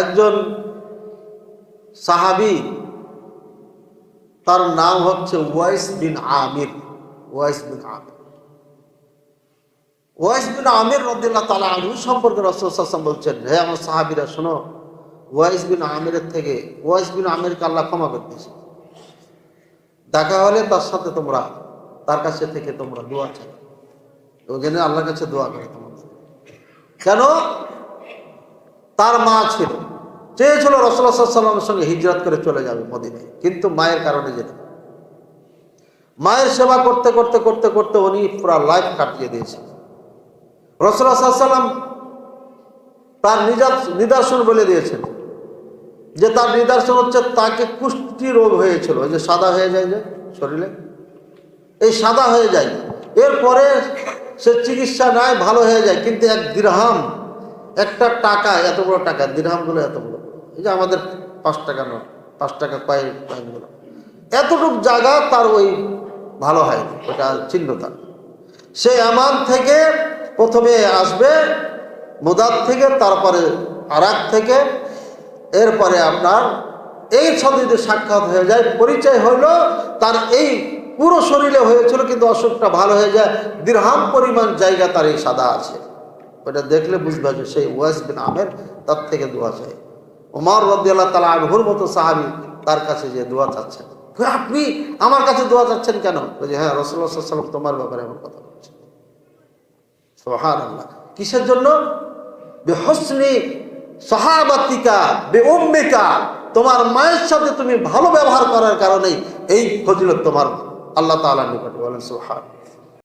একজন সাহাবী, তার নাম হচ্ছে ওয়াইস বিন আমির। ওয়াইস বিন আমির ওয়াইস বিন আমির রাদিয়াল্লাহু তাআলা আনহু সম্পর্কে রাসূল সাল্লাল্লাহু আলাইহি ওয়াসাল্লাম বলছেন, হে আমার সাহাবীরা শোনো, ওয়াইস বিন আমিরের থেকে, ওয়াইস বিন আমিরকে আল্লাহ ক্ষমা করে দিয়েছে। দেখা হলে তার সাথে তোমরা, তার কাছে থেকে তোমরা দোয়া চাও। ওই জন্য আল্লাহর কাছে দোয়া করে তোমরা। কেন? তার মা ছিল, চেয়েছিল রাসূলুল্লাহ সাল্লাল্লাহু আলাইহি ওয়াসাল্লামের সঙ্গে হিজরত করে চলে যাবে মদিনায়, কিন্তু মায়ের কারণে যেতে। মায়ের সেবা করতে করতে করতে করতে উনি পুরা লাইফ কাটিয়ে দিয়েছেন। রাসূলুল্লাহ সাল্লাল্লাহু আলাইহি ওয়াসাল্লাম তার নিদর্শন বলে দিয়েছেন, যে তার নিদর্শন হচ্ছে তাকে কুষ্ঠি রোগ হয়েছিল, ওই যে সাদা হয়ে যায় যে শরীরে, এই সাদা হয়ে যায়। এরপরে সে চিকিৎসা নেয়, ভালো হয়ে যায়, কিন্তু এক দিরহাম, একটা টাকা, এত বড় টাকা, দিরহামগুলো এত বড়, এই যে আমাদের 5 টাকা নোট, 5 টাকা কয়েনগুলো, এতটুক জায়গা তার ওই ভালো হয়, ওটা চিহ্ন তার। সে আমান থেকে প্রথমে আসবে, মুদাদ থেকে, তারপরে আরাক থেকে, এরপরে আপনার এই সাথে যদি সাক্ষাৎ হয়ে যায়, পরিচয় হইল, তার এই পুরো শরীরে হয়েছিল, কিন্তু অসুখটা ভালো হয়ে যায়, দিরহাম পরিমাণ জায়গা তার এই সাদা আছে। ওটা দেখলে বুঝবে যে সেই ওয়াইস বিন আমির তার থেকে দোয়া চায়। ওমর রাদিয়াল্লাহু তাআলা আনহুর মতো সাহাবী তার কাছে যে দোয়া চাচ্ছেন। আপনি আমার কাছে দোয়া চাচ্ছেন কেন? বলে, হ্যাঁ, রাসূলুল্লাহ সাল্লাল্লাহু আলাইহি ওয়াসাল্লাম তোমার ব্যাপারে এমন কথা বলছেন। সুবহানাল্লাহ। কিসের জন্য? বিহুসনি সাহাবাতিকা বিউম্মিকা, তোমার মায়ের সাথে তুমি ভালো ব্যবহার করার কারণেই এই ফজিলত তোমার আল্লাহ তাআলার নিকটে। বলেন সুবহানাল্লাহ।